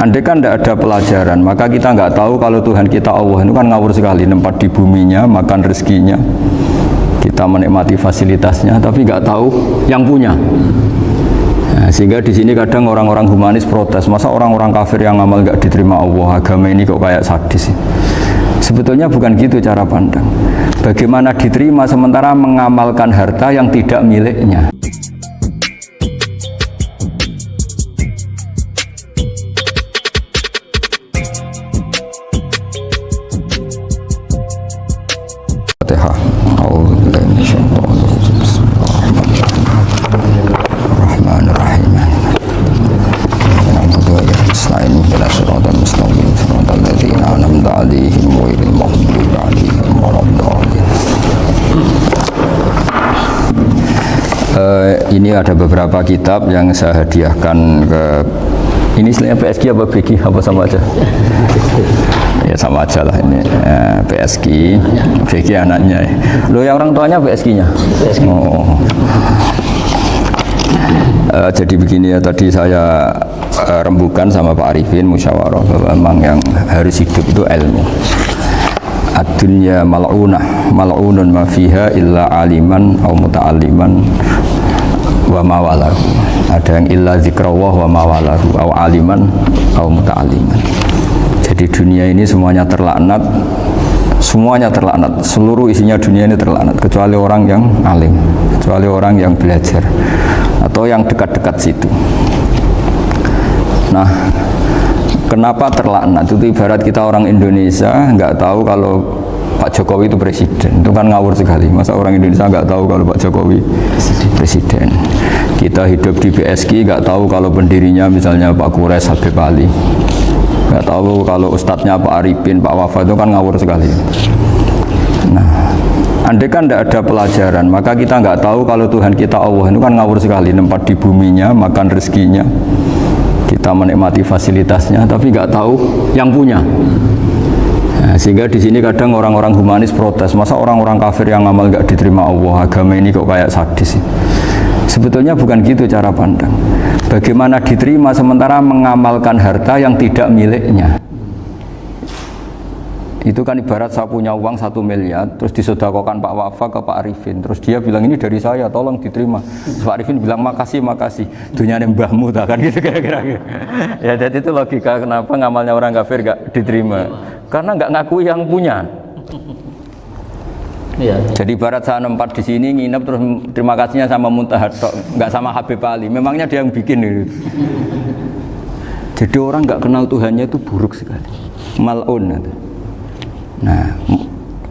andai kan tidak ada pelajaran, maka kita nggak tahu kalau Tuhan kita Allah itu kan ngawur sekali, tempat di buminya, makan rezekinya, kita menikmati fasilitasnya, tapi nggak tahu yang punya. Nah, sehingga di sini kadang orang-orang humanis protes, masa orang-orang kafir yang amal nggak diterima Allah, agama ini kok kayak sadis sih? Sebetulnya bukan gitu cara pandang. Bagaimana diterima sementara mengamalkan harta yang tidak miliknya? Fatihah. Ini ada beberapa kitab yang saya hadiahkan ke ini istilahnya PSG apa BG apa sama aja? Ya sama aja lah ini PSG, BG anaknya. Lo yang orang tuanya PSG-nya? Oh. Jadi begini ya, tadi saya rembukan sama Pak Arifin musyawarah bahwa memang yang harus hidup itu ilmu. Ad-dunya mal'unah, mal'unun ma fiha illa aliman au muta'alliman wa mawalahu. Ada yang illa zikrawah wa mawalahu au aliman au muta'alliman. Jadi dunia ini semuanya terlaknat, seluruh isinya dunia ini terlaknat kecuali orang yang alim, kecuali orang yang belajar atau yang dekat-dekat situ. Nah, kenapa terlaknat? Itu ibarat kita orang Indonesia nggak tahu kalau Pak Jokowi itu presiden, itu kan ngawur sekali. Masa orang Indonesia nggak tahu kalau Pak Jokowi presiden? Kita hidup di PSG nggak tahu kalau pendirinya misalnya Pak Kures Habib Ali, nggak tahu kalau ustadznya Pak Arifin, Pak Wafa, itu kan ngawur sekali. Nah, andai kan tidak ada pelajaran, maka kita nggak tahu kalau Tuhan kita Allah itu kan ngawur sekali, tempat di buminya, makan rezekinya, kita menikmati fasilitasnya, tapi nggak tahu yang punya. Nah, sehingga di sini kadang orang-orang humanis protes, masa orang-orang kafir yang amal nggak diterima Allah, agama ini kok kayak sadis sih? Sebetulnya bukan gitu cara pandang. Bagaimana diterima sementara mengamalkan harta yang tidak miliknya? Itu kan ibarat saya punya uang 1 miliar, terus disedekahkan Pak Wafa ke Pak Arifin, terus dia bilang ini dari saya, tolong diterima. Terus Pak Arifin bilang makasih, dunyane mbahmu, tak kan gitu kira-kira. Ya jadi itu logika kenapa ngamalnya orang kafir gak diterima, karena nggak ngakui yang punya. Ya. Jadi ibarat saya nempat di sini nginep terus terima kasihnya sama Muntaha, nggak sama Habib Ali. Memangnya dia yang bikin itu. Jadi orang nggak kenal Tuhannya itu buruk sekali, mal'un. Nah,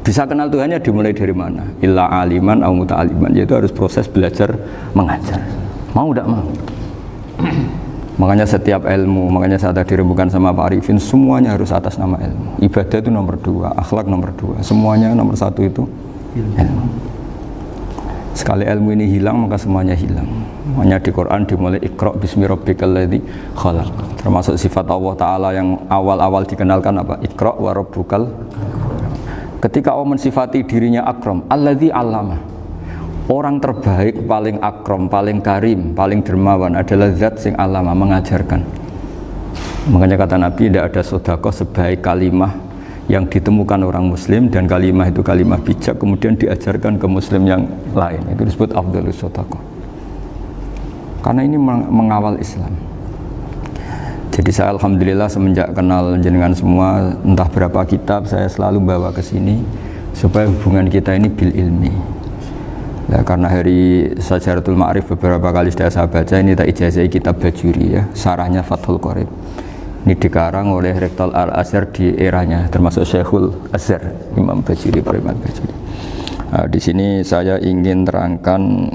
bisa kenal Tuhannya dimulai dari mana? Illa aliman au muta'aliman, yaitu harus proses belajar mengajar. Mau tidak mau. Makanya setiap ilmu, makanya saya tadi rembukan sama Pak Arifin, semuanya harus atas nama ilmu. Ibadah itu nomor 2, akhlak nomor 2, semuanya nomor 1 itu ilmu. Sekali ilmu ini hilang, maka semuanya hilang. Makanya di Quran dimulai Iqra' bismi rabbikal ladzi khalaq. Termasuk sifat Allah Ta'ala yang awal-awal dikenalkan apa? Iqra' wa rabbukal. Ketika Allah mensifati dirinya akram, alladzi 'allama. Orang terbaik, paling akram, paling karim, paling dermawan adalah zat sing 'allama, mengajarkan. Makanya kata Nabi, tidak ada sedekah sebaik kalimah yang ditemukan orang muslim, dan kalimah itu kalimah bijak kemudian diajarkan ke muslim yang lain. Itu disebut afdhalus sedekah. Karena ini mengawal Islam. Jadi saya alhamdulillah semenjak kenal jenengan semua, entah berapa kitab saya selalu bawa ke sini supaya hubungan kita ini bil ilmi. Ya, karena hari Syajaratul Ma'arif beberapa kali sudah saya baca, ini tak ijazahi kitab Bajuri ya, sarahnya Fathul Qorib. Ini dikarang oleh Rektor Al-Azhar di eranya, termasuk Syekhul Azhar, Imam Bajuri, Imam Bajuri. Di sini saya ingin terangkan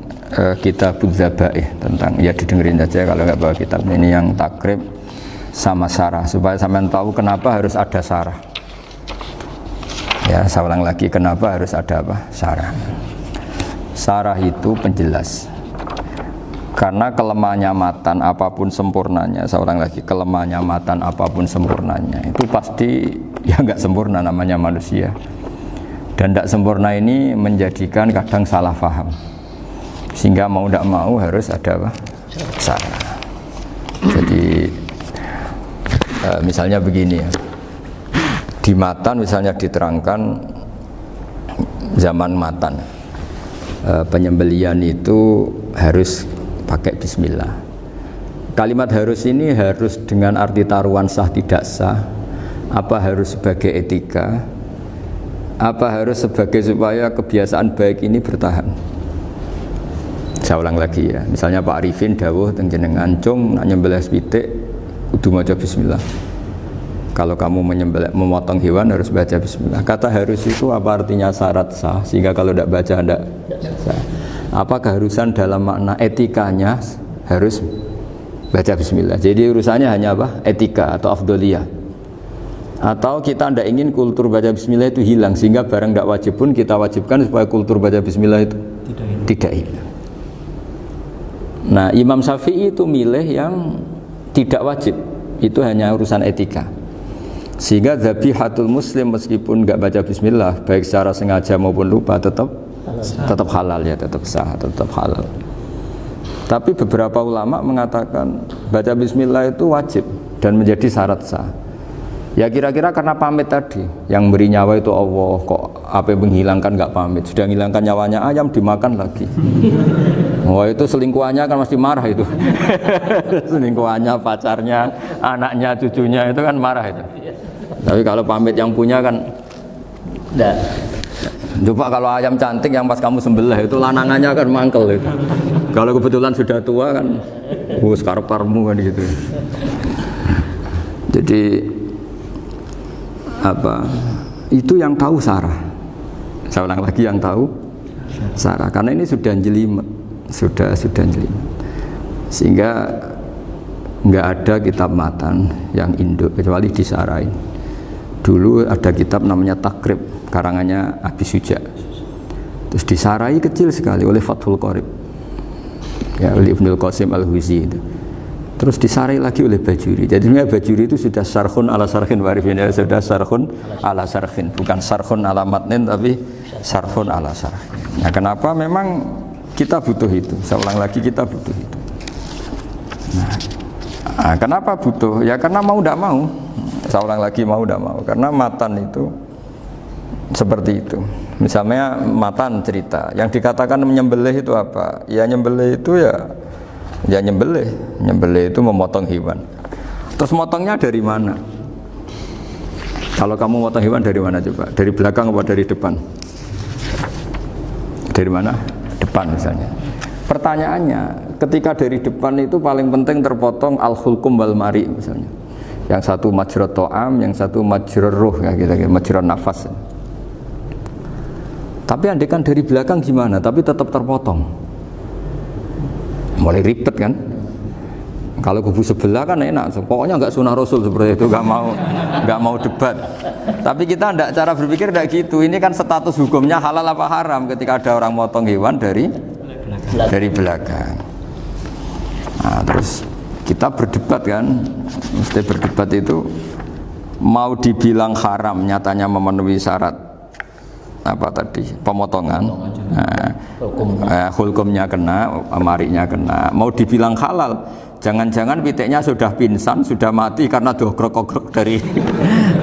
Kitabuz Zabaih, tentang, ya didengerin aja kalau nggak bawa kitab. Ini yang takrib sama syarah, supaya sampean tahu kenapa harus ada syarah. Ya, saya ulang lagi, kenapa harus ada apa? Syarah. Syarah itu penjelas. Karena kelemahannya matan apapun sempurnanya, saya ulang lagi, kelemahannya matan apapun sempurnanya itu pasti ya nggak sempurna, namanya manusia. Dan tidak sempurna ini menjadikan kadang salah paham, sehingga mau tidak mau harus ada apa? Syarah. Jadi Misalnya begini ya, di Matan misalnya diterangkan zaman Matan, penyembelian itu harus pakai bismillah. Kalimat harus ini harus dengan arti taruhan sah tidak sah, apa harus sebagai etika, apa harus sebagai supaya kebiasaan baik ini bertahan. Saya ulang lagi ya, misalnya Pak Arifin dawuh teng jenengan cung nak nyembelih pitik kudu maca bismillah. Kalau kamu memotong hewan harus baca bismillah. Kata harus itu apa artinya syarat sah, sehingga kalau tidak baca tidak sah. Apa keharusan dalam makna etikanya harus baca bismillah. Jadi urusannya hanya apa? Etika atau afdoliyah. Atau kita tidak ingin kultur baca bismillah itu hilang, sehingga barang tidak wajib pun kita wajibkan supaya kultur baca bismillah itu tidak hilang. Nah, Imam Syafi'i itu milih yang tidak wajib, itu hanya urusan etika. Sehingga dhabihatul muslim meskipun nggak baca bismillah, baik secara sengaja maupun lupa tetap halal ya, tetap sah, tetap halal. Tapi beberapa ulama mengatakan baca bismillah itu wajib dan menjadi syarat sah. Ya kira-kira karena pamit tadi, yang beri nyawa itu Allah, kok apa yang menghilangkan nggak pamit, sudah menghilangkan nyawanya ayam dimakan lagi. Wah itu selingkuhannya kan pasti marah itu. Selingkuhannya, pacarnya, anaknya, cucunya itu kan marah itu. Tapi kalau pamit yang punya kan enggak. Coba kalau ayam cantik yang pas kamu sembelih itu lanangannya kan mangkel itu. Kalau kebetulan sudah tua kan karep-karepmu kan gitu. Jadi apa? Itu yang tahu Sarah. Saya ulang lagi, yang tahu Sarah, karena ini sudah jelimet. Sudah jelimet. Sehingga enggak ada kitab matan yang induk kecuali disarain. Dulu ada kitab namanya Takrib, karangannya Abi Suja. Terus disarai kecil sekali oleh Fathul Qorib, ya, oleh Ibnul Qasim Al-Huzi itu. Terus disarai lagi oleh Bajuri. Jadi Bajuri itu sudah sarhun ala sarhin warifin, ya, sudah sarhun ala sarhin, bukan sarhun ala matnin tapi sarhun ala sarhin. Nah, kenapa memang kita butuh itu? Saya ulang lagi, kita butuh itu. Nah, kenapa butuh? Ya karena mau tidak mau. Saya ulang lagi, mau tidak mau, karena matan itu seperti itu. Misalnya matan cerita yang dikatakan menyembelih itu apa? Ya nyembelih itu ya nyembelih itu memotong hewan. Terus motongnya dari mana? Kalau kamu motong hewan dari mana coba? Dari belakang atau dari depan? Dari mana? Depan misalnya. Pertanyaannya, ketika dari depan itu paling penting terpotong al-hulkum wal mari misalnya. Yang satu majrur to'am, yang satu majrur ruh, ya, gitu, majrur nafas. Tapi andekan dari belakang gimana? Tapi tetap terpotong. Mulai ribet kan? Kalau kubu sebelah kan enak, pokoknya nggak sunah Rasul seperti itu, nggak mau debat. Tapi kita tidak, cara berpikir tidak gitu. Ini kan status hukumnya halal apa haram ketika ada orang motong hewan dari belakang. Nah, terus kita berdebat kan, mesti berdebat itu mau dibilang haram, nyatanya memenuhi syarat apa tadi, pemotongan, hukumnya kena, amarinya kena. Mau dibilang halal, jangan-jangan pitiknya sudah pingsan, sudah mati karena dogrok-dogrok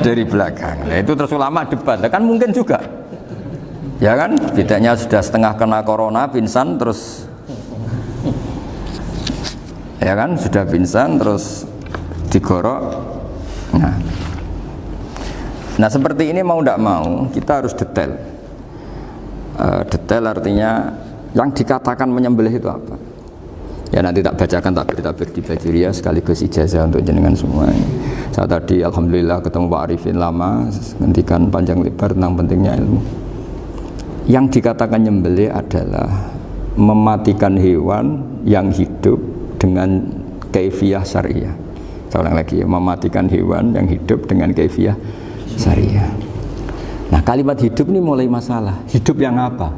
dari belakang. Nah, itu terus ulama debat, nah, kan mungkin juga, ya kan, pitiknya sudah setengah kena corona, pingsan terus. Ya kan, sudah pingsan terus digorok. Nah seperti ini mau tidak mau kita harus detail. Detail artinya yang dikatakan menyembelih itu apa? Ya nanti tak bacakan takbir di Bajuria sekaligus ijazah untuk jenengan semua. Saya tadi alhamdulillah ketemu Pak Arifin lama, ngendikan panjang lebar tentang pentingnya ilmu. Yang dikatakan menyembelih adalah mematikan hewan yang hidup dengan kaifiyah syariah. Saya ulang lagi ya, mematikan hewan yang hidup dengan kaifiyah syariah. Nah kalimat hidup ini mulai masalah. Hidup yang apa?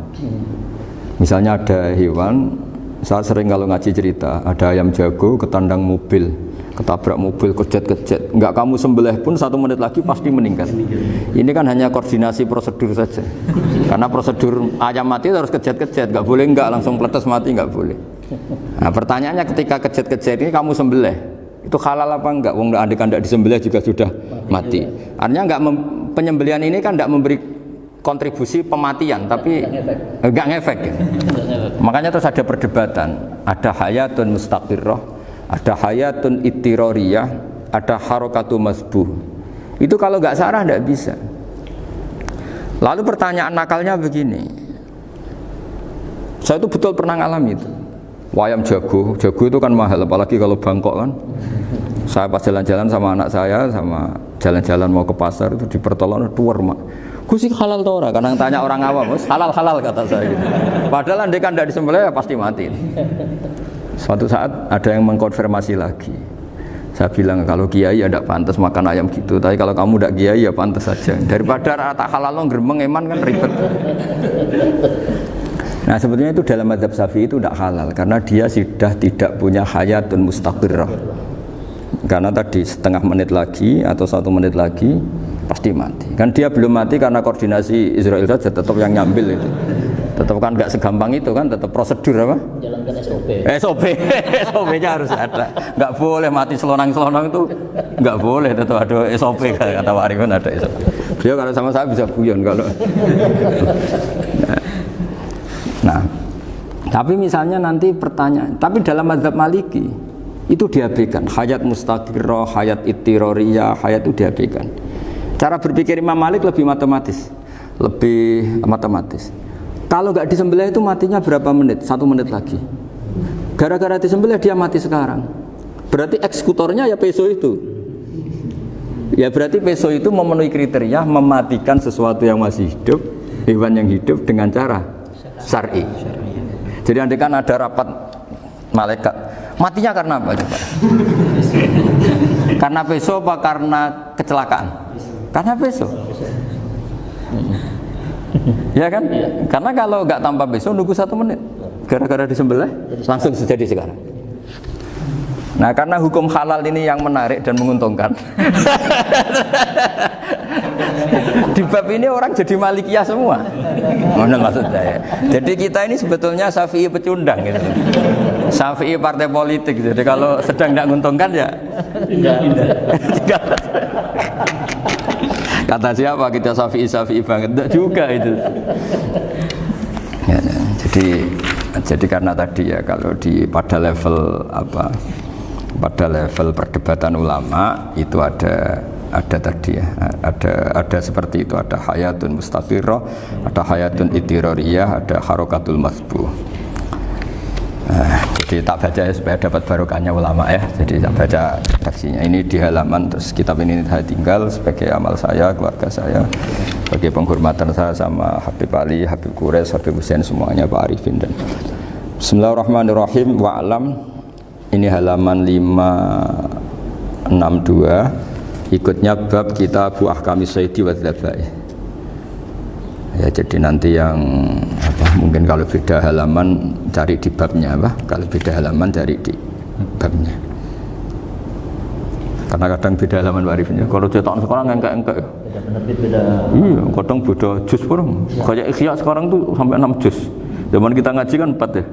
Misalnya ada hewan, saya sering kalau ngaji cerita, ada ayam jago ketandang mobil, ketabrak mobil, kejet-kejet, enggak kamu sembelih pun 1 menit lagi pasti meninggal. Ini kan hanya koordinasi prosedur saja. Karena prosedur ayam mati harus kejet-kejet, enggak boleh enggak langsung peletes mati, enggak boleh. Nah pertanyaannya ketika kejet-kejet ini kamu sembelih, Itu halal apa enggak? Wong andekan enggak disembelih juga sudah mati. Artinya enggak penyembelihan ini kan enggak memberi kontribusi pematian, tapi enggak ngefek. Ya. Makanya terus ada perdebatan. Ada hayatun mustaqirrah, ada hayatun ittirariyah, ada harokatu masbuh. Itu kalau enggak sarah enggak bisa. Lalu pertanyaan nakalnya begini. Saya itu betul pernah ngalami itu. Wayam jago itu kan mahal, apalagi kalau Bangkok kan. Saya pas jalan-jalan sama anak saya, sama jalan-jalan mau ke pasar itu di pertolongan tuwer mak. Gus iki halal ta ora? Kadang tanya orang awam, halal kata saya gitu. Padahal andai kan tidak disembelih ya pasti mati. Suatu saat ada yang mengkonfirmasi lagi. Saya bilang kalau kiai ya tidak pantas makan ayam gitu, tapi kalau kamu tidak kiai ya pantas saja. Daripada rata halal lo geremeng eman kan ribet. Nah sebetulnya itu dalam mazhab Syafi'i itu tidak halal karena dia sudah tidak punya hayatun mustaqirrah. Karena tadi setengah menit lagi atau 1 menit lagi pasti mati. Kan dia belum mati karena koordinasi Israel saja, tetap yang nyambil itu. Tetap kan nggak segampang itu kan, tetap prosedur apa? Jalankan SOP. SOP-nya harus ada. Nggak boleh mati selonang-selonang itu, nggak boleh. Tetap ada SOP kata Pak Arifin ada SOP. Beliau kalau sama saya bisa guyon kalau. Nah, tapi misalnya nanti pertanyaan, tapi dalam mazhab Maliki itu diabaikan, hayat mustaqirrah, hayat ittirariyah, hayat itu diabaikan. Cara berpikir Imam Malik lebih matematis. Kalau nggak disembelih itu matinya berapa menit? 1 menit lagi. Gara-gara disembelih dia mati sekarang. Berarti eksekutornya ya peso itu. Ya berarti peso itu memenuhi kriteria mematikan sesuatu yang masih hidup, hewan yang hidup dengan cara syar'i. Jadi andai kan ada rapat malaikat, matinya karena apa coba? Karena peso apa karena kecelakaan? Karena peso. Ya kan? Karena kalau nggak tanpa peso nunggu 1 menit, gara-gara disembelih langsung terjadi sekarang. Nah karena hukum halal ini yang menarik dan menguntungkan. Di bab ini orang jadi Malikiyah semua. Mana maksud saya? Jadi kita ini sebetulnya Syafi'i pecundang gitu. Syafi'i partai politik. Jadi kalau sedang tidak menguntungkan ya tidak. Kata siapa kita Syafi'i banget? Tidak juga itu. Ya, jadi karena tadi ya kalau pada level apa? Pada level perdebatan ulama itu ada tadi ya, ada seperti itu, ada hayatun mustaqirrah, ada hayatun ittirariyah, ada harokatul masbuh. Jadi tak baca ya supaya dapat barokahnya ulama ya. Jadi tak baca redaksinya. Ini di halaman, terus kitab ini saya tinggal sebagai amal saya, keluarga saya, sebagai penghormatan saya sama Habib Ali, Habib Qures, Habib Hussein semuanya, Pak Arifin dan Bismillahirrahmanirrahim. Wa'lam. Ini halaman 562, ikutnya bab kitab ahkami sayyidi wa dzabai. Ya jadi nanti yang apa, mungkin kalau beda halaman cari di babnya apa, kalau beda halaman cari di babnya. Karena kadang beda halaman warifnya. Kalau cetakan sekarang engkak-engkak. Beda penerbit, beda. Iya, kadang beda juz bareng. Kayak Ikhya sekarang tuh sampai 6 juz. Zaman kita ngaji kan 4 ya.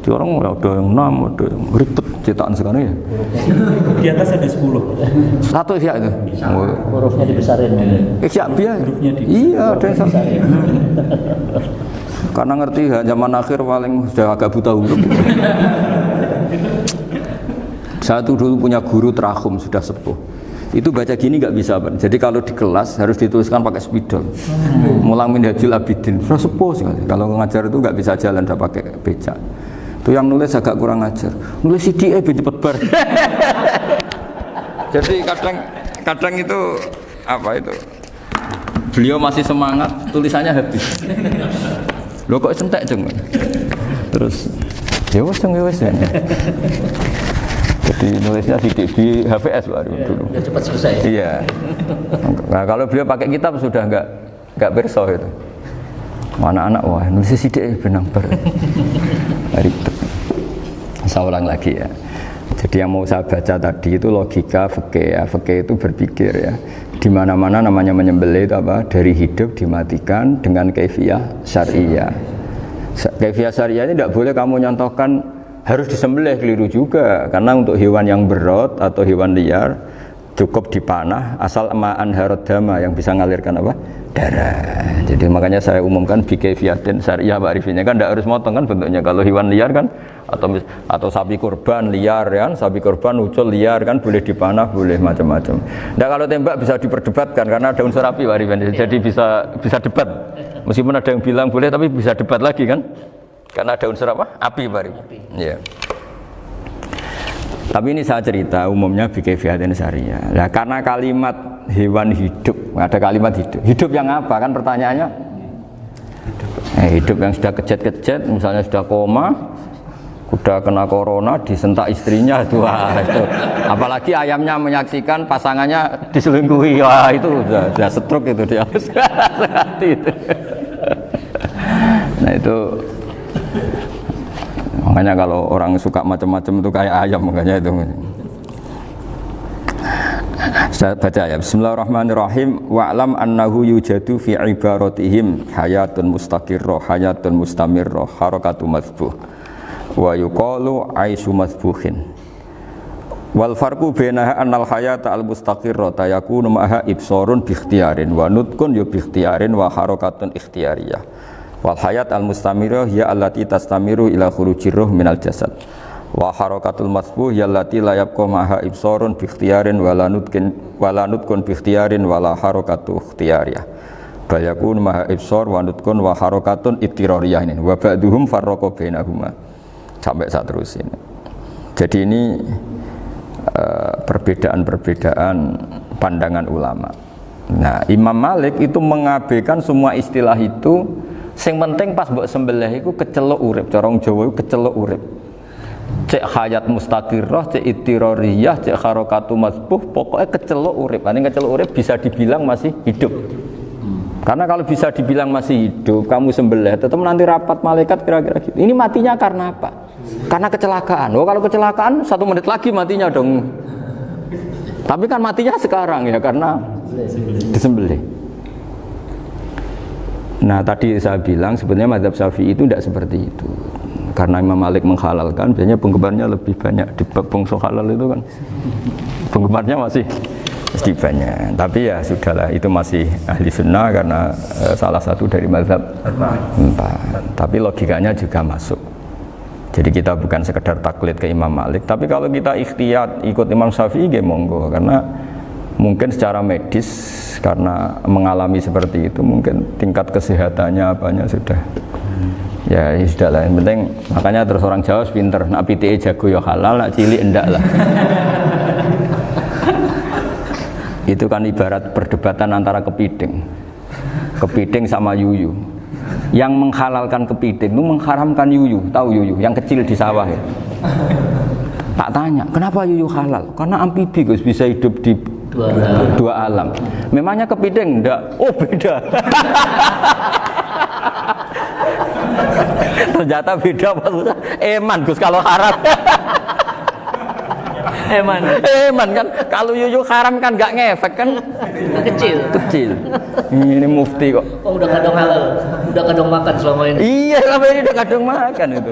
Sekarang ada yang 6, ada yang ribet cetakan sekarang ya. Di atas ada 10. Satu Ikhya itu. Hurufnya dibesarin. Ikhya biaya. Iya, ada yang satu. Karena ngerti ya, zaman akhir paling sudah agak buta huruf. Saya tuh dulu punya guru terakhum sudah sepuh. Itu baca gini nggak bisa, Pak. Jadi kalau di kelas harus dituliskan pakai spidol. Mulang Minhajul Abidin. Sudah sepuh sekali. Kalau ngajar itu nggak bisa jalan, udah pakai becak. Itu yang nulis agak kurang ajar. Nulis CD ben cepet bar. Jadi kadang itu apa itu? Beliau masih semangat, tulisannya habis. Loh kok sentek jeng. Terus ya wes ya. Jadi nulisnya di HVS baru dulu. Ya cepat selesai. Iya. Nah kalau beliau pakai kitab sudah enggak berso itu. Anak-anak wah nulisnya sidik benang bar. Ribet. Saya ulang lagi ya. Jadi yang mau saya baca tadi itu logika fikih ya. Fikih itu berpikir ya. Di mana-mana namanya menyembelih itu apa? Dari hidup dimatikan dengan kaifiyah syariah. Kaifiyah syariah ini tidak boleh kamu nyontohkan harus disembelih, keliru juga. Karena untuk hewan yang berat atau hewan liar cukup dipanah asal ma'an harodama yang bisa ngalirkan apa? Darah. Jadi makanya saya umumkan bikaifiatin syariah Pak Arifinnya kan tidak harus motong kan bentuknya. Kalau hewan liar kan atau sapi kurban liar kan, sapi kurban ucul liar kan boleh dipanah, boleh macam-macam. Nah kalau tembak bisa diperdebatkan karena ada unsur api Pak Arifin. Jadi bisa debat. Meskipun ada yang bilang boleh tapi bisa debat lagi kan? Karena ada unsur apa? Api Pak Arifin. Iya. Tapi ini saya cerita umumnya bikaifiatin syariah. Nah, karena kalimat hewan hidup, ada kalimat hidup. Hidup yang apa kan pertanyaannya? Hidup yang sudah kejet-kejet, misalnya sudah koma, udah kena corona, disentak istrinya itu. Apalagi ayamnya menyaksikan pasangannya diselingkuhi, wah itu sudah stroke itu dia. Itu. Nah itu. Makanya kalau orang suka macam-macam itu kayak ayam makanya itu. Saya baca ya. Bismillahirrahmanirrahim. Wa'lam annahu yujadu fi ibaratihim hayatun mustaqirrah, hayatun mustamirrah, harakatu madhbuh. Wa yuqalu aisyu madhbuhin. Wal farqu bainaha annal hayata al mustaqirrah yakunu ma'aha ibsarun bi ikhtiyarin wa nutqun bi ikhtiyarin wa harakatun ikhtiyariyah. Wal hayat al mustamirah ya allati tastamiru ila khurujir ruh minal jasad. Wa harakatul masbuh ya allati la yabqa maha ibsarun bi ikhtiyarin wala nutqun bi ikhtiyarin wala harakatu ikhtiyariyah. Bal yakun maha ibsar wa nutqun wa harakatun ittirariyah ini. Wa ba'duhum farraqa bainahuma. Sampai saat terus ini. Jadi ini perbedaan-perbedaan pandangan ulama. Nah, Imam Malik itu mengabaikan semua istilah itu. Sing penting pas mbok sembelih iku kecelok urip, cara wong Jawa iku kecelok urip. Cek hayat mustaqirrah, cek ittirariyah, cek harakatu masbuh, pokoknya kecelok urip. Ane kecelok urip bisa dibilang masih hidup. Karena kalau bisa dibilang masih hidup, kamu sembelih tetap nanti rapat malaikat kira-kira gitu. Ini matinya karena apa? Karena kecelakaan. Oh, kalau kecelakaan 1 menit lagi matinya dong. Tapi kan matinya sekarang ya karena disembelih. Nah tadi saya bilang sebenarnya mazhab Syafi'i itu tidak seperti itu. Karena Imam Malik menghalalkan, biasanya penggemarnya lebih banyak. Di bab bongso halal itu kan penggemarnya masih banyak. Tapi ya sudahlah, itu masih ahli sunnah karena salah satu dari mazhab 4. Tapi logikanya juga masuk. Jadi kita bukan sekedar taklid ke Imam Malik. Tapi kalau kita ikhtiyat ikut Imam Syafi'i ya monggo. Karena mungkin secara medis karena mengalami seperti itu mungkin tingkat kesehatannya apanya sudah ya sudah lah, yang penting makanya terus orang Jawa pinter nak PTE jago ya halal, nak cilik enggak lah. Itu kan ibarat perdebatan antara kepiting sama yuyu. Yang menghalalkan kepiting itu mengharamkan yuyu, tahu yuyu yang kecil di sawah ya. Tak tanya kenapa yuyu halal, karena amfibi Gus, bisa hidup di dua alam. Memangnya kepiting enggak? Oh beda. Ternyata beda maksudnya. Eman Gus kalau haram. Eman kan kalau yuyu haram kan enggak ngefek kan kecil. Ini mufti kok. Oh udah kadang halal, udah kadang makan selama ini. Iya selama ini udah kadang makan itu.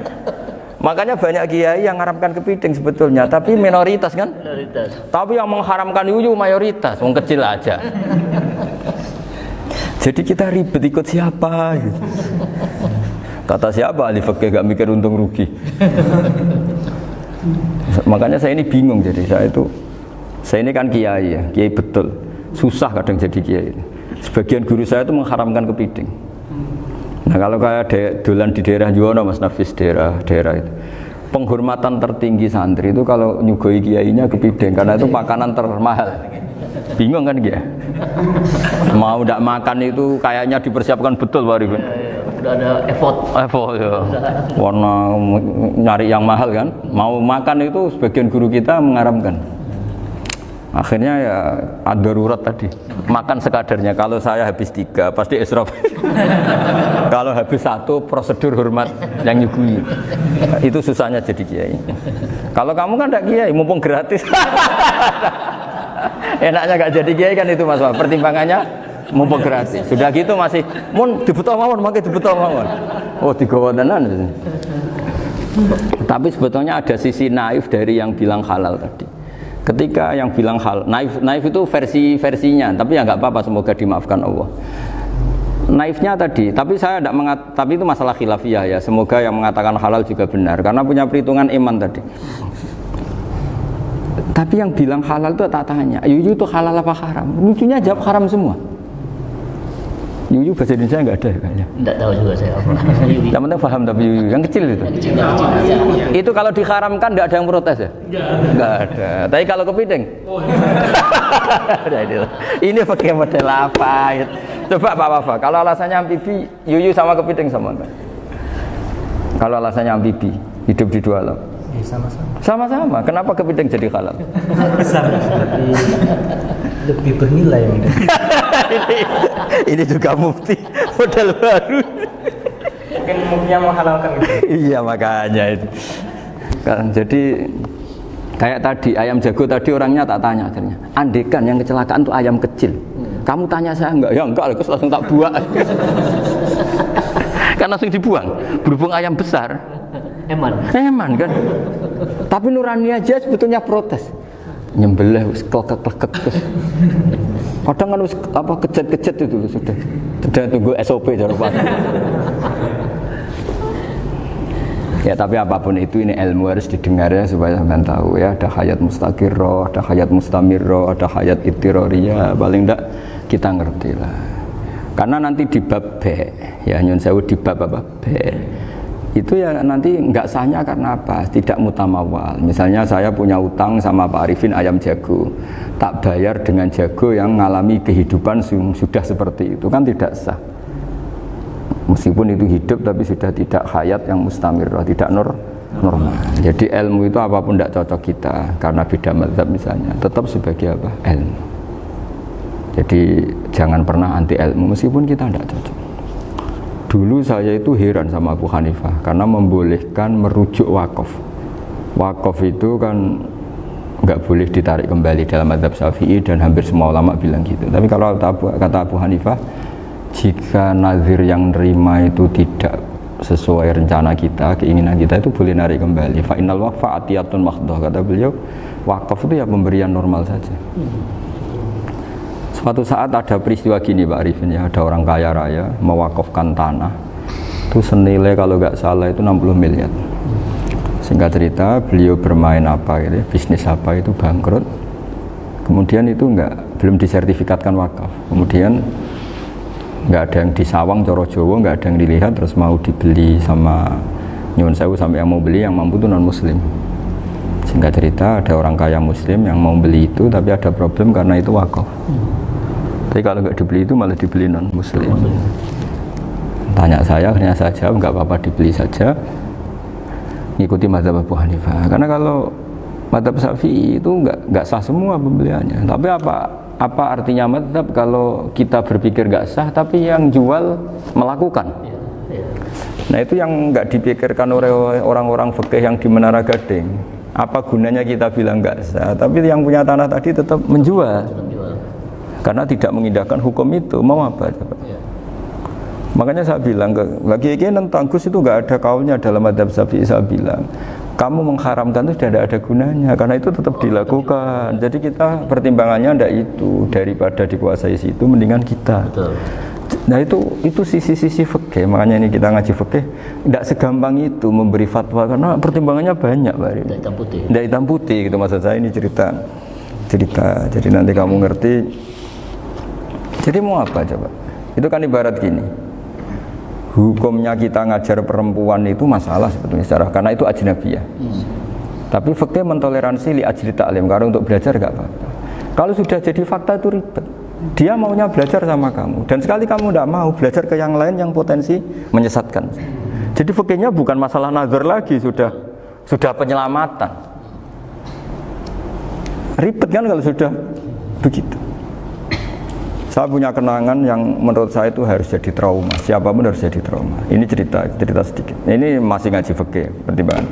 Makanya banyak kiai yang mengharamkan kepiting sebetulnya, tapi minoritas kan? Minoritas. Tapi yang mengharamkan yuyu mayoritas, wong kecil aja. Jadi kita ribet ikut siapa? Gitu. Kata siapa ahli fikih gak mikir untung rugi. Makanya saya ini bingung, jadi saya ini kan kiai ya, kiai betul. Susah kadang jadi kiai. Sebagian guru saya itu mengharamkan kepiting. Nah kalau kayak dolan di daerah Juwono Mas Nafis daerah itu penghormatan tertinggi santri itu kalau nyugoi kiainya kepiting karena itu makanan termahal. Bingung kan dia? Mau tidak makan itu kayaknya dipersiapkan betul Pak Arifin. Udah ada effort ya. Warna nyari yang mahal kan. Mau makan itu sebagian guru kita mengharamkan. Akhirnya ya ada darurat tadi. Makan sekadarnya. Kalau saya habis 3 pasti israf. Kalau habis 1 prosedur hormat yang nyugui. Itu susahnya jadi kiai. Kalau kamu kan tidak kiai, mumpung gratis. Enaknya gak jadi kiai kan itu Mas. Pertimbangannya mumpung gratis. Sudah gitu masih mun dibutuh mawon, makai dibutuh mawon. Oh digawa tenan. Tapi sebetulnya ada sisi naif dari yang bilang halal tadi. Ketika yang bilang halal, naif itu versinya, tapi ya nggak apa-apa, semoga dimaafkan Allah. Naifnya tadi, tapi saya tidak tapi itu masalah khilafiyah ya. Semoga yang mengatakan halal juga benar, karena punya perhitungan iman tadi. Tapi yang bilang halal itu tak tanya, Yuyu itu halal apa haram? Lucunya jawab haram semua. Yuyu bahasa Indonesia nggak ada kayaknya. Tidak tahu juga saya apa. Yang penting paham tapi Yuyu, yang kecil itu. Itu kalau diharamkan nggak ada yang protes ya? Nggak ada. Tapi kalau kepiting? Ini pakai model apa? Coba Pak Wafa, kalau alasannya amfibi, Yuyu sama kepiting sama enggak? Kalau alasannya amfibi, hidup di dua alam. Sama-sama. Sama-sama. Kenapa kepiting jadi halal? Besar, lebih bernilai. ini juga mufti model baru. Mungkin muftinya menghalalkan gitu. Iya makanya itu. Kan jadi kayak tadi ayam jago tadi orangnya tak tanya akhirnya. Andekan yang kecelakaan tuh ayam kecil. Kamu tanya saya enggak? Ya enggak, terus langsung tak buang. Kan langsung dibuang. Berhubung ayam besar. Eman kan. Tapi nurani aja sebetulnya protes. Nyembelih wis klekek-klekek terus. Kadang kan wis apa kejet-kejet itu sudah tunggu SOP cara Pak. Ya tapi apapun itu ini ilmu harus didengar ya supaya sampean tahu ya, ada hayat mustaqirroh, ada hayat mustamirroh, ada hayat ittiroriyah, paling enggak kita ngerti lah. Karena nanti di bab B ya nyun sewu di bab apa B itu ya nanti enggak sahnya karena apa? Tidak mutamawal. Misalnya saya punya utang sama Pak Arifin ayam jago, tak bayar dengan jago yang mengalami kehidupan sudah seperti itu kan tidak sah. Meskipun itu hidup tapi sudah tidak hayat yang mustamirrah, tidak normal. Jadi ilmu itu apapun tidak cocok kita karena beda mazhab misalnya, tetap sebagai apa? Ilmu. Jadi jangan pernah anti ilmu meskipun kita tidak cocok. Dulu saya itu heran sama Abu Hanifah karena membolehkan merujuk wakaf. Wakaf itu kan nggak boleh ditarik kembali dalam mazhab Syafi'i dan hampir semua ulama bilang gitu. Tapi kalau kata Abu Hanifah, jika nazir yang nerima itu tidak sesuai rencana kita, keinginan kita, itu boleh narik kembali. Fa innal waqfa atiyatun mahdhah, kata beliau, wakaf itu ya pemberian normal saja. Suatu saat ada peristiwa gini Pak Arifin ya, ada orang kaya raya mewakafkan tanah itu senilai kalau nggak salah itu 60 miliar. Singkat cerita beliau bermain apa gitu, bisnis apa itu bangkrut. Kemudian itu belum disertifikatkan wakaf. Kemudian nggak ada yang disawang coro Jawa, nggak ada yang dilihat, terus mau dibeli sama nyuwun sewu sampai yang mau beli yang mampu itu non muslim. Singkat cerita ada orang kaya muslim yang mau beli itu tapi ada problem karena itu wakaf. Tapi kalau nggak dibeli itu malah dibeli non muslim. Tanya saya, akhirnya saya jawab nggak apa-apa dibeli saja, ngikuti mazhab Abu Hanifah. Karena kalau mazhab Syafi'i itu nggak sah semua pembeliannya. Tapi apa artinya mazhab kalau kita berpikir nggak sah tapi yang jual melakukan? Nah itu yang nggak dipikirkan oleh orang-orang fikih yang di Menara Gading. Apa gunanya kita bilang nggak sah tapi yang punya tanah tadi tetap menjual karena tidak mengindahkan hukum itu, mau apa coba? Makanya saya bilang bagi tentang Gus itu nggak ada kaulnya dalam mazhab Syafi'i. Saya bilang kamu mengharamkan itu tidak ada gunanya karena itu tetap dilakukan. Jadi kita pertimbangannya ndak itu, daripada dikuasai situ mendingan kita. Betul. Nah itu sisi-sisi fikih. Makanya ini kita ngaji fikih tidak segampang itu memberi fatwa karena pertimbangannya banyak Pak. Tidak hitam putih. Tidak hitam putih gitu maksud saya, ini cerita. Jadi nanti kamu ngerti. Jadi mau apa coba? Itu kan ibarat gini. Hukumnya kita ngajar perempuan itu masalah sebetulnya secara karena itu ajnabiyah. Tapi fikih mentoleransi li ajli ta'lim karena untuk belajar enggak apa-apa. Kalau sudah jadi fakta itu ribet. Dia maunya belajar sama kamu dan sekali kamu tidak mau belajar ke yang lain yang potensi menyesatkan. Jadi fikihnya bukan masalah nazar lagi, sudah penyelamatan. Ribet kan kalau sudah begitu. Saya punya kenangan yang menurut saya itu harus jadi trauma. Siapapun harus jadi trauma. Ini cerita sedikit. Ini masih ngaji fikih, pertimbangan.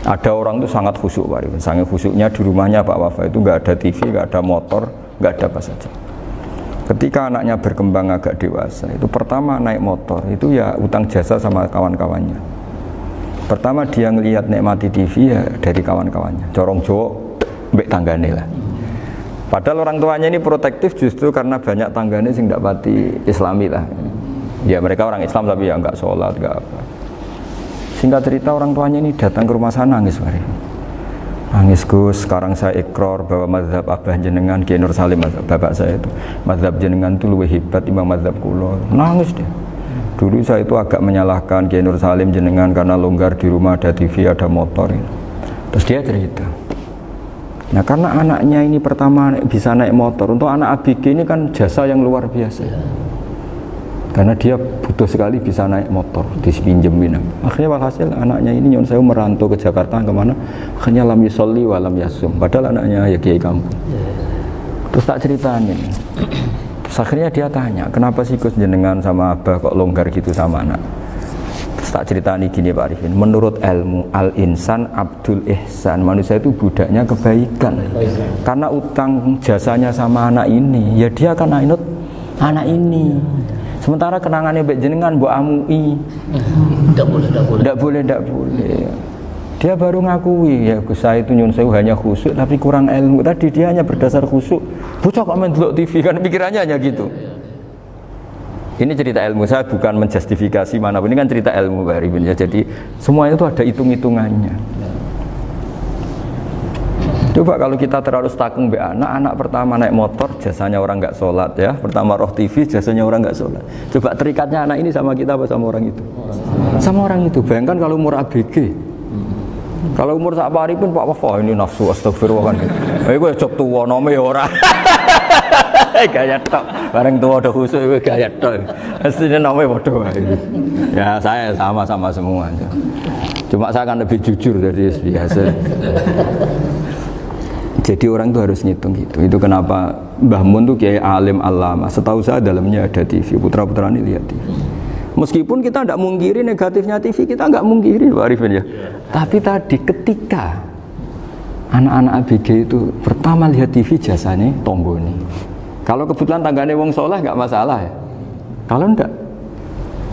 Ada orang itu sangat khusyuk Pak Arifin. Sangat khusyuknya di rumahnya Pak Wafa itu nggak ada TV, nggak ada motor, nggak ada apa saja. Ketika anaknya berkembang agak dewasa, itu pertama naik motor itu ya utang jasa sama kawan-kawannya. Pertama dia ngelihat nikmati TV ya dari kawan-kawannya. Corong Jawa mbek tanggane lah. Padahal orang tuanya ini protektif justru karena banyak tanggane sing ndak pati Islami lah. Ya mereka orang Islam tapi ya enggak sholat, enggak apa. Singkat cerita orang tuanya ini datang ke rumah saya nangis hari. Nangis Gus, sekarang saya ikrar bahwa mazhab abah jenengan Kiai Nur Salim, bapak saya itu mazhab jenengan itu lebih hebat timbang mazhab kula. Nangis dia. Dulu saya itu agak menyalahkan Kiai Nur Salim jenengan karena longgar di rumah ada TV, ada motor. Terus dia cerita. Nah karena anaknya ini pertama bisa naik motor, untuk anak ABG ini kan jasa yang luar biasa. Karena dia butuh sekali bisa naik motor, dipinjemin. Akhirnya walhasil anaknya ini nyon saya merantau ke Jakarta kemana? Akhirnya lam yusolli wa lam yasum. Padahal anaknya ya kiai kampung. Terus tak ceritain. Terus akhirnya dia tanya, kenapa sih Gus jenengan sama abah kok longgar gitu sama anak? Terus tak ceritani gini Pak Arifin, menurut ilmu al-insan abdul ihsan, manusia itu budaknya kebaikan. Karena utang jasanya sama anak ini, ya dia akan ainut anak ini. Sementara kenangannya baik jenengan mbok amui. Tidak boleh. Dia baru ngakui ya Gus saya itu nyun sewu hanya khusyuk tapi kurang ilmu. Tadi dia hanya berdasar khusyuk. Bocah kok main delok TV kan pikirannya hanya gitu. Ini cerita ilmu, saya bukan menjustifikasi manapun, ini kan cerita ilmu Pak Arifin ya. Jadi semuanya itu ada hitung-hitungannya. Coba kalau kita terlalu stakung be anak pertama naik motor jasanya orang nggak sholat ya, pertama roh TV jasanya orang nggak sholat. Coba terikatnya anak ini sama kita apa sama orang itu? Sama orang itu. Bayangkan kalau umur ABG, kalau umur sak pari pun Pak Wafah ini nafsu astagfirullah kan. Iku cok tuwa nome ya ora. Gaya tok, bareng tua udah khusus itu gaya tok. Aslinya nome padha wae. Ya saya sama-sama semua. Cuma saya akan lebih jujur dari biasa. Jadi orang itu harus ngitung gitu. Itu kenapa Mbah Mun tuh kiai alim alama. Setahu saya dalamnya ada TV. Putra-putra ini lihat TV. Meskipun kita tidak mungkiri negatifnya TV, kita nggak mungkiri Pak Arifin ya. Tapi tadi ketika anak-anak ABG itu pertama lihat TV jasanya tonggoni. Kalau kebetulan tanggane wong soleh nggak masalah ya. Kalau enggak,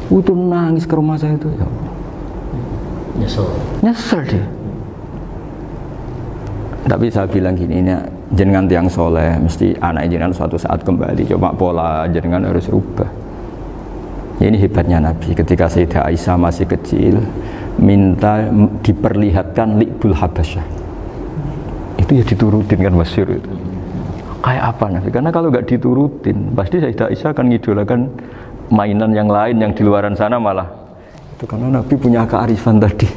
itu nangis ke rumah saya itu ya. Nyesel dia. Tapi saya bilang gini, ini jenengan tiang soleh, mesti anak jenengan suatu saat kembali. Coba pola jenengan harus rubah. Ya, ini hebatnya Nabi. Ketika Sayyidah Aisyah masih kecil, minta diperlihatkan Li'bul Habasyah. Itu ya diturutin kan masyhur itu. Kayak apa Nabi? Karena kalau nggak diturutin, pasti Sayyidah Aisyah akan ngidolakan mainan yang lain yang di luaran sana malah. Itu karena Nabi punya kearifan tadi.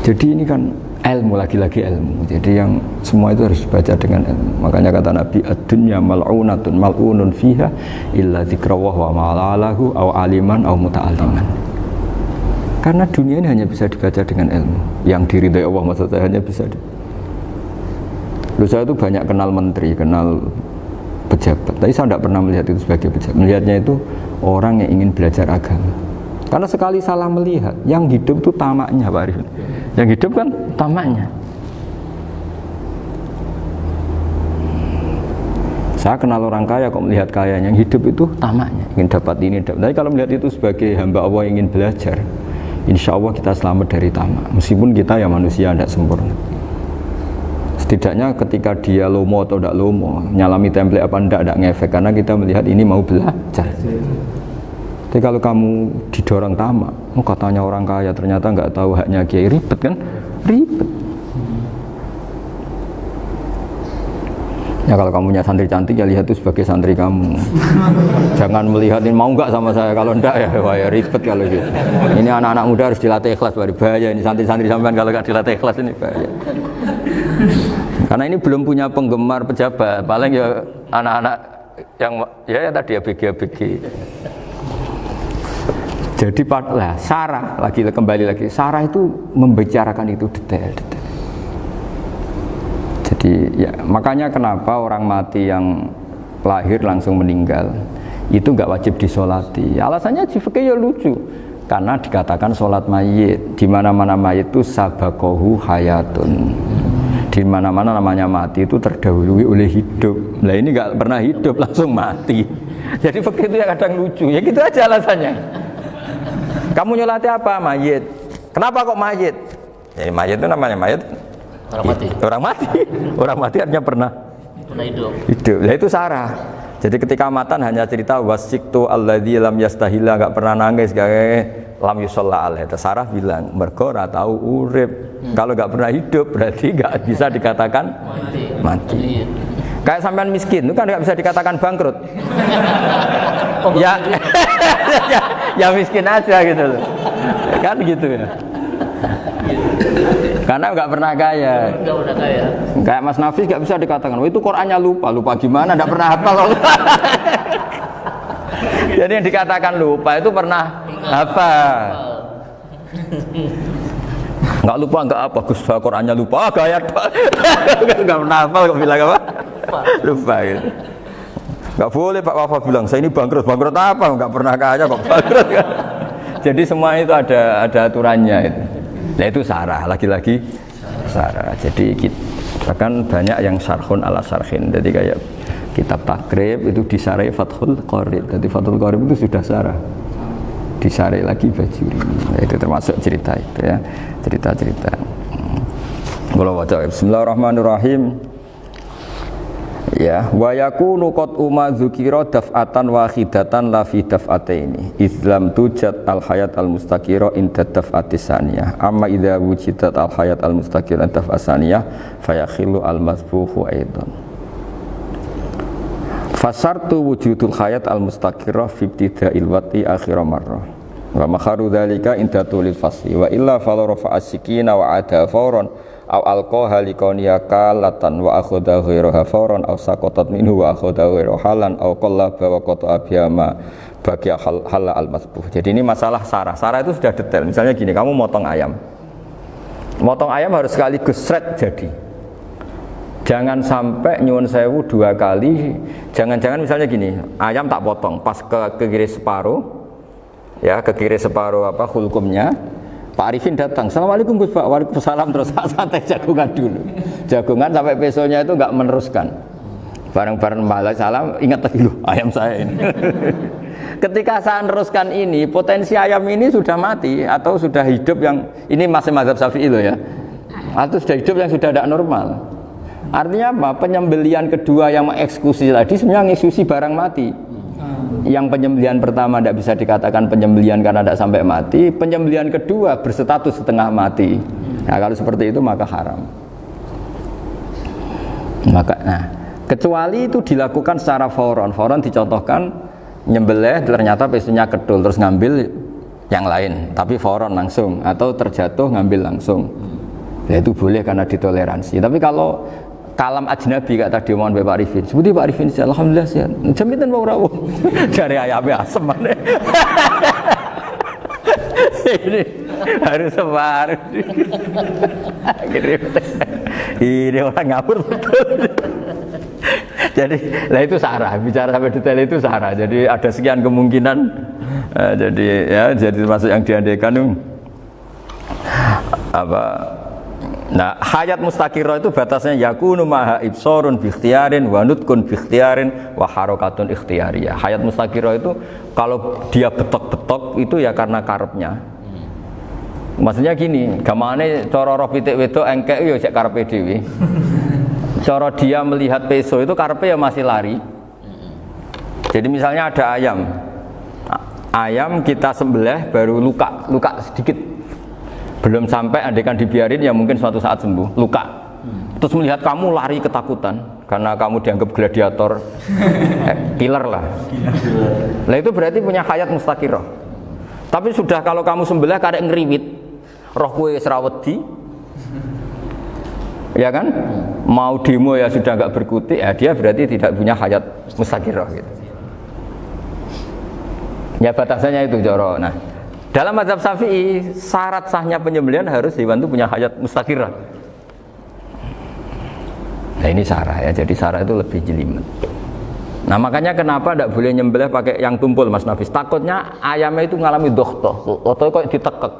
Jadi ini kan ilmu, lagi-lagi ilmu. Jadi yang semua itu harus dibaca dengan ilmu. Makanya kata Nabi, ad-dunya mal'unatun mal'unun fiha illa dzikrawah wa ma'alahu aw aliman aw muta'alliman. Karena dunia ini hanya bisa dibaca dengan ilmu. Yang diridhai Allah maksud saya hanya bisa saya itu banyak kenal menteri, kenal pejabat. Tapi saya tidak pernah melihat itu sebagai pejabat. Melihatnya itu orang yang ingin belajar agama. Karena sekali salah melihat, yang hidup itu tamaknya Pak Arifin. Yang hidup kan tamaknya. Saya kenal orang kaya kok melihat kaya, yang hidup itu tamaknya, ingin dapat ini, dapat. Tapi kalau melihat itu sebagai hamba Allah yang ingin belajar, insya Allah kita selamat dari tamak. Meskipun kita ya manusia tidak sempurna. Setidaknya ketika dia lomo atau tidak lomo, nyalami template apa tidak ngefek, karena kita melihat ini mau belajar. Tapi kalau kamu didorong tamak, katanya orang kaya ternyata nggak tahu haknya kiai, ribet kan? Ribet. Ya kalau kamu punya santri cantik ya lihat itu sebagai santri kamu. Jangan melihat ini mau nggak sama saya, kalau enggak ya wah ya ribet kalau gitu. Ini anak-anak muda harus dilatih ikhlas, bahaya ini santri-santri sampean kalau nggak dilatih ikhlas ini bahaya. Karena ini belum punya penggemar pejabat, paling ya anak-anak yang ya tadi ABG. Jadi lah Sarah kembali lagi Sarah itu membicarakan itu detail. Jadi ya makanya kenapa orang mati yang lahir langsung meninggal itu nggak wajib disolati. Alasannya di fikih ya lucu. Karena dikatakan sholat mayit, di mana-mana mayit itu sabakohu hayatun. Di mana-mana namanya mati itu terdahului oleh hidup. Nah ini nggak pernah hidup langsung mati. Jadi fikih itu ya kadang lucu. Ya gitu aja alasannya. Kamu nyolati apa? Mayit. Kenapa kok mayit? Ya, mayit itu namanya mayit. Orang mati. Orang mati. Orang mati artinya pernah Hidup. hidup. Nah itu sarah. Jadi ketika matan hanya cerita wasiktu alladzi lam yastahila, enggak pernah nangis, lam yusalla alaih. Sarah bilang mergo ora tahu urip. Kalau enggak pernah hidup berarti enggak bisa dikatakan mati. Iya. Kayak sampean miskin itu kan enggak bisa dikatakan bangkrut. Ya, ya miskin aja gitu loh. Kan gitu ya. Karena nggak pernah kaya. Enggak pernah kaya. Kayak Mas Nafis nggak bisa dikatakan, oh itu Qur'annya lupa gimana? Nggak pernah hafal. Jadi yang dikatakan lupa itu pernah hafal. Nggak lupa nggak apa, Gus Qur'annya lupa, gaya nggak pernah hafal kok bilang apa? Lupa gitu. Nggak boleh Pak Wafa bilang saya ini bangkrut apa? Nggak pernah kaya kok bangkrut. Jadi semua itu ada aturannya itu. Nah itu sarah, lagi-lagi sarah. Jadi bahkan banyak yang syarhun ala syarhin. Jadi kayak kitab takrib itu disarai Fathul Qorib. Jadi Fathul Qorib itu sudah sarah. Disarai lagi Bajuri. Nah, itu termasuk cerita itu ya, cerita-cerita. Kalau baca Bismillahirrahmanirrahim. Ya, wa yakunu qad umma dzukira daf'atan wahidatan la fi daf'ataini islam tujad al hayat al mustaqira inda daf'atis saniyah amma idza wujidat al hayat al mustaqira inda daf'as saniyah fayakhilu al masbuhu aidan fasartu wujudul hayat al mustaqira fi ibtida'il wati akhir marrah wa makharu dzalika inda tulil fasli wa illa fala rafa'a sikina wa ada fawran aw alqaha liqaniya kalatan wa akhadha ghayraha fawran aw saqatat minhu wa akhadha ghayraha halan aw qallaba wa qata'a biyama bagi hal al masbuh. Jadi ini masalah sarah. Sarah itu sudah detail. Misalnya gini, kamu motong ayam. Motong ayam harus sekaligus sret jadi. Jangan sampai nyuwun sewu dua kali. Jangan-jangan misalnya gini, ayam tak potong pas ke kiri separuh. Ya, ke kiri separuh apa hulkumnya. Pak Arifin datang, Assalamualaikum Gus Pak, waalaikumsalam, terus santai jagungan dulu. Jagungan sampai besoknya itu enggak meneruskan. Bareng-bareng balik salam, ingat lagi loh ayam saya ini. Ketika saya meneruskan ini, potensi ayam ini sudah mati atau sudah hidup yang ini masih mazhab Syafi'i loh ya. Atau sudah hidup yang sudah tidak normal. Artinya apa? Penyembelian kedua yang mengeksekusi tadi sebenarnya mengeksekusi barang mati. Yang penyembelian pertama tidak bisa dikatakan penyembelian karena tidak sampai mati. Penyembelian kedua berstatus setengah mati. Nah kalau seperti itu maka haram. Kecuali itu dilakukan secara fauron. Fauron dicontohkan nyembelih ternyata pesunya kedul terus ngambil yang lain. Tapi fauron langsung atau terjatuh ngambil langsung. Ya itu boleh karena ditoleransi. Tapi kalau kalam ajnabi kata tadi omongan Pak Arifin. Seperti Pak Arifin, alhamdulillah sehat. Jaminan mau rawuh. Dari ayamnya asem mana? Ini harus sebar. Ini orang ngawur betul. Jadi, lah itu sarah. Bicara sampai detail itu sarah. Jadi ada sekian kemungkinan. Jadi termasuk yang diandaikan apa? Nah, hayat mustaqirah itu batasnya yakunu maha ibsorun bi ikhtiyarin wa nutkun bi ikhtiyarin wa harakatun ikhtiyariyah. Hayat mustaqirah itu kalau dia betok-betok itu ya karena karepnya. Maksudnya gini, gamane cara roh pitik wedok engkek yo cek karepe dhewe. Cara dia melihat peso itu karepe ya masih lari. Jadi misalnya ada ayam. Ayam kita sembelih baru luka sedikit. Belum sampai andaikan dibiarin ya mungkin suatu saat sembuh, luka. Terus melihat kamu lari ketakutan karena kamu dianggap gladiator, killer lah. Lah itu berarti punya hayat mustaqirah. Tapi sudah kalau kamu sembelih karek ngeriwit, roh kowe wis ra wedi. Ya kan? Mau demo ya sudah enggak berkutik, ya dia berarti tidak punya hayat mustaqirah gitu. Ya batasannya itu Joro. Nah, dalam mazhab Syafi'i, syarat sahnya penyembelihan harus hewan itu punya hayat mustaqirah. Nah ini sarah ya, jadi sarah itu lebih jelimet. Nah makanya kenapa tidak boleh nyembelih pakai yang tumpul Mas Nafis? Takutnya ayamnya itu ngalami dohtoh, atau kok ditekek.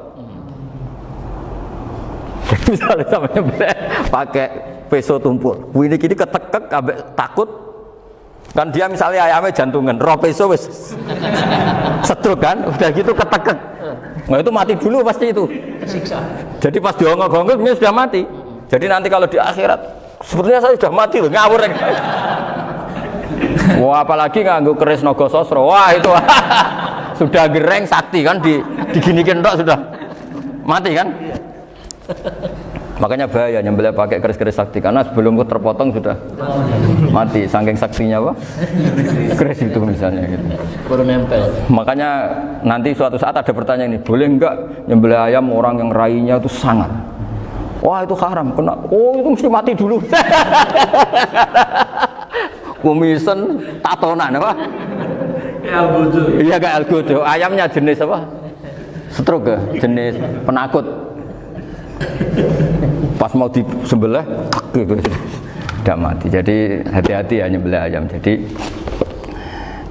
Jadi misalnya sama nyembelih pakai peso tumpul, ini kini ketekek, takut. Kan dia misalnya ayamnya jantungan, roh peso wis sedruk kan, udah gitu ketekek. Nah itu mati dulu pasti itu. Siksa. Jadi pas diongok-ongok dia sudah mati. Jadi nanti kalau di akhirat sepertinya saya sudah mati loh, ngawur. Wah apalagi nganggo keris naga sasra. Wah itu sudah gereng sakti kan diginikin tok sudah mati kan. Makanya bahaya nyembelih pakai keris-keris sakti karena sebelum terpotong sudah mati saking saktinya apa? Keris itu misalnya gitu. Baru nempel. Makanya nanti suatu saat ada pertanyaan ini, boleh enggak nyembelih ayam orang yang rainya itu sangat? Wah itu haram, kena. Oh itu mesti mati dulu. Kumisen tatonan apa? Iya kayak algojo. Ayamnya jenis apa? Stroke ya? Jenis penakut. Pas mau disembelih gitu. Tidak mati. Jadi hati-hati ya nyembelih ayam. Jadi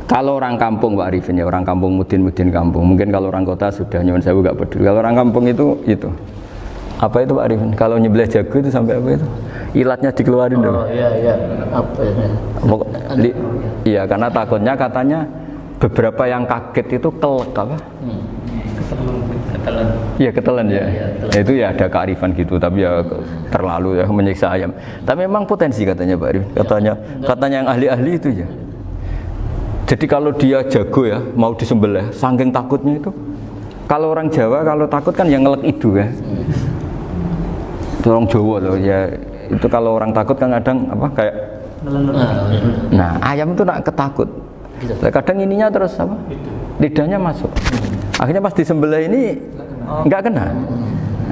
kalau orang kampung Pak Arifin ya, orang kampung mudin kampung. Mungkin kalau orang kota sudah nyuwun sewu enggak peduli. Kalau orang kampung itu apa itu Pak Arifin? Kalau nyembelih jago itu sampai apa itu? Ilatnya dikeluarin dulu. Oh iya. Apa ya? Iya karena takutnya katanya beberapa yang kaget itu kelek apa? Ketelan. Iya ketelan ya. Ya itu ya ada kearifan gitu tapi ya terlalu ya menyiksa ayam. Tapi memang potensi katanya Pak Arifin. Katanya yang ahli-ahli itu ya. Jadi kalau dia jago ya mau disembelih saking takutnya itu. Kalau orang Jawa kalau takut kan yang ngelek idu ya. Itu orang Jawa loh ya. Itu kalau orang takut kan kadang apa kayak nah ayam itu nak ketakut. Kadang ininya terus apa? Lidahnya masuk. Akhirnya pas disembelih ini nggak kena.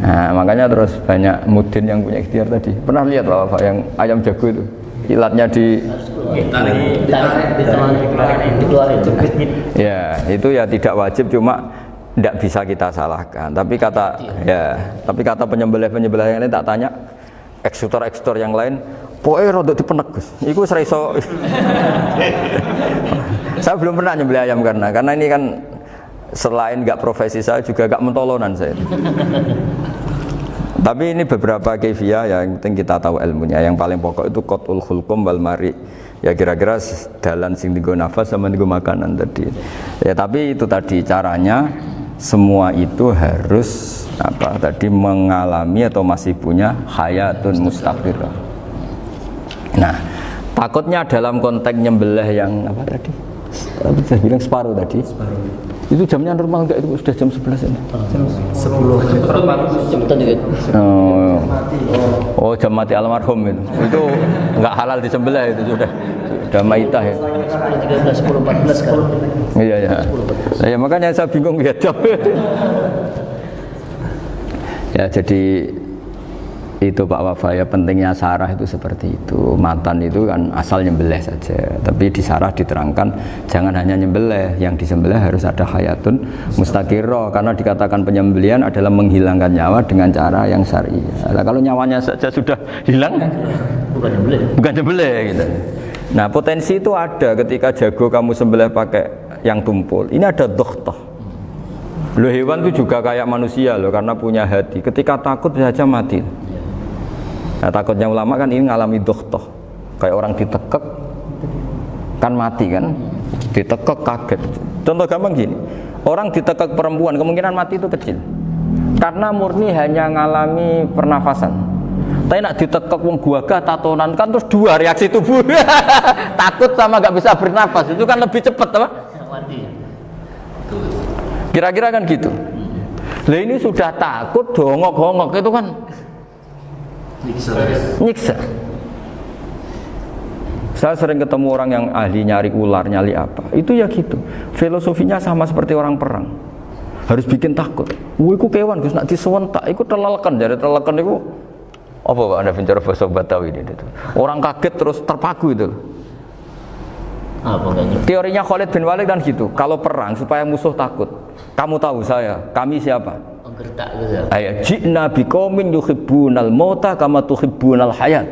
Nah, makanya terus banyak mudin yang punya ikhtiar tadi. Pernah lihat Bapak yang ayam jago itu ilatnya dikeluarin. Ya, itu ya tidak wajib cuma tidak bisa kita salahkan. Tapi kata penyembelih yang lain tak tanya eksekutor yang lain, poe rodok dipenek Gus. Iku wis ra iso. Saya belum pernah nyembelih ayam karena ini kan selain nggak profesi saya juga nggak mentolonan saya. Tapi ini beberapa kefiah ya, yang penting kita tahu ilmunya. Yang paling pokok itu qatul khulqum wal mari. Ya kira-kira dalan sing dienggo nafas sama dienggo makanan tadi. Ya tapi itu tadi caranya semua itu harus mengalami atau masih punya hayatun mustaqirah. Nah, takutnya dalam konteks nyembelih yang apa tadi? Saya bilang separuh tadi. Itu jamnya normal enggak? Itu sudah jam 11 ini? Jam 10. Cepetan dikit. Oh, jam mati almarhum itu. Itu enggak halal disembelih itu sudah maitah ya. 10, 13, 10, 14 kan. Iya. Ya makanya saya bingung lihat jam. Ya jadi itu Pak Wafa ya pentingnya sarah itu seperti itu. Matan itu kan asal nyembelih saja, tapi di sarah diterangkan jangan hanya nyembelih, yang disembelih harus ada hayatun mustaqirah karena dikatakan penyembelihan adalah menghilangkan nyawa dengan cara yang syar'i. Nah, kalau nyawanya saja sudah hilang bukan nyembelih gitu. Nah potensi itu ada ketika jago kamu sembelih pakai yang tumpul. Ini ada doktoh. Loh hewan itu juga kayak manusia loh karena punya hati. Ketika takut bisa saja mati. Nah, takutnya ulama kan ini ngalami doktoh. Kayak orang ditekek kan mati kan. Ditekek kaget. Contoh gampang gini. Orang ditekek perempuan kemungkinan mati itu kecil. Karena murni hanya ngalami pernafasan. Tapi nak ditekek wong gagah tatonan kan terus dua reaksi tubuh. Takut sama gak bisa bernafas. Itu kan lebih cepat apa? Mati. Kira-kira kan gitu. Lah ini sudah takut dongok-hongok itu kan nyiksa. Saya sering ketemu orang yang ahli nyari ular, nyari apa. Itu ya gitu. Filosofinya sama seperti orang perang. Harus bikin takut. Iku kewan Gus nak disewentak, iku telelekan. Jadi telelekan iku apa Pak Anda bicara bahasa Batawi ini? Orang kaget terus terpaku itu. Teorinya Khalid bin Walid kan gitu. Kalau perang supaya musuh takut. Kamu tahu kami siapa? Gertak gitu ya. Ayat ji'na biqaumin yuhibbunal mauta kama tuhibbunal hayat.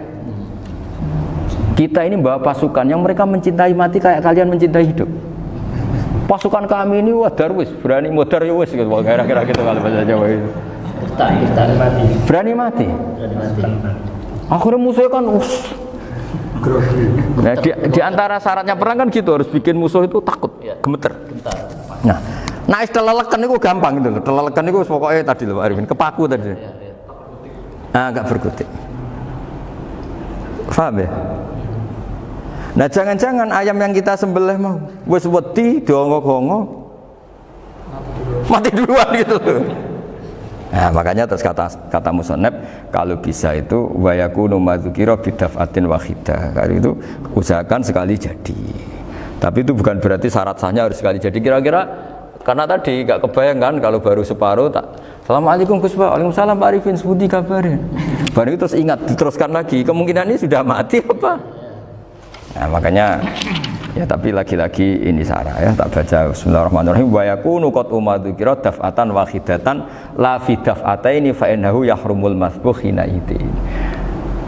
Kita ini bawa pasukan yang mereka mencintai mati kayak kalian mencintai hidup. Pasukan kami ini wah darwis, berani modar ya wis gitu. Kira-kira gitu kalau bahasa Jawa itu. Gertak mati. Berani mati. Akhirnya musuhnya kan Nah, di antara syaratnya perang kan gitu harus bikin musuh itu takut, gemeter. Nah, teleleken itu gampang gitu loh. Teleleken itu pokoknya tadi loh Pak Arifin, kepaku tadi. Agak berkutik. Paham ya? Nah, jangan-jangan ayam yang kita sembelih mau wis wedi diongok-ongok mati duluan gitu loh. Nah, makanya terus kata musannaf kalau bisa itu wa yakunu madzukira bidafatin wahidah. Kalau itu usahakan sekali jadi. Tapi itu bukan berarti syarat sahnya harus sekali jadi. Kira-kira karena tadi gak kebayang kan kalau baru separuh tak Assalamualaikum Gus Pak, Waalaikumsalam Pak Arifin, sebuti kabarin. Baru itu terus ingat, diteruskan lagi, kemungkinan ini sudah mati apa? Nah makanya, ya tapi lagi-lagi ini sarah ya, tak baca Bismillahirrahmanirrahim. Wa yakunu qad umadzukira daf'atan wahidatan la fi daf'ataini fa innahu yahrumul masbuh hina idin.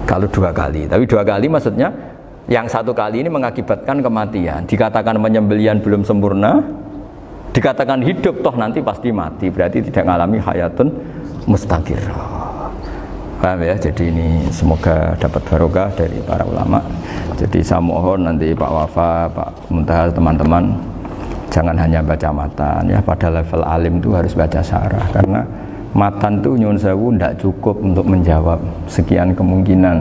Kalau 2 kali, tapi 2 kali maksudnya yang 1 kali ini mengakibatkan kematian. Dikatakan penyembelian belum sempurna, dikatakan hidup toh nanti pasti mati, berarti tidak mengalami hayatun mustaqirrah. Paham ya? Jadi ini semoga dapat barokah dari para ulama. Jadi saya mohon nanti Pak Wafa, Pak Muntaha, teman-teman jangan hanya baca matan ya, pada level alim itu harus baca syarah karena matan itu nyuwun sewu tidak cukup untuk menjawab sekian kemungkinan.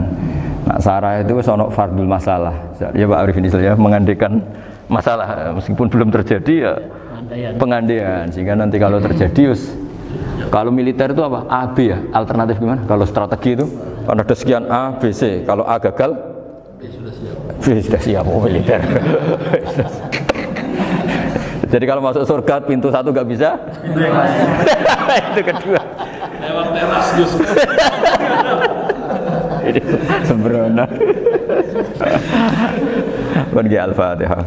Nah, syarah itu sonok fardul masalah. Ya Pak Arifin ya, mengandaikan masalah meskipun belum terjadi ya pengandaian, sehingga nanti kalau terjadi kalau militer itu apa? A, B ya, alternatif gimana? Kalau strategi itu kan ada sekian A, B, C, kalau A gagal B sudah siap, oh militer. Jadi kalau masuk surga pintu 1 gak bisa itu kedua lewat teras justru ini sembrono. Bagi Al-Fatihah.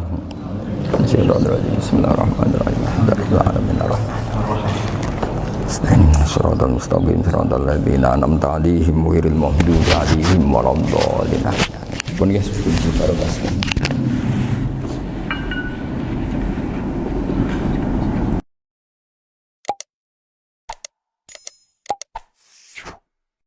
Bismillahirrahmanirrahim. Shiratal mustaqim shiratal ladzina an'amta 'alaihim ghairil maghdubi 'alaihim waladdallin. Pun guys,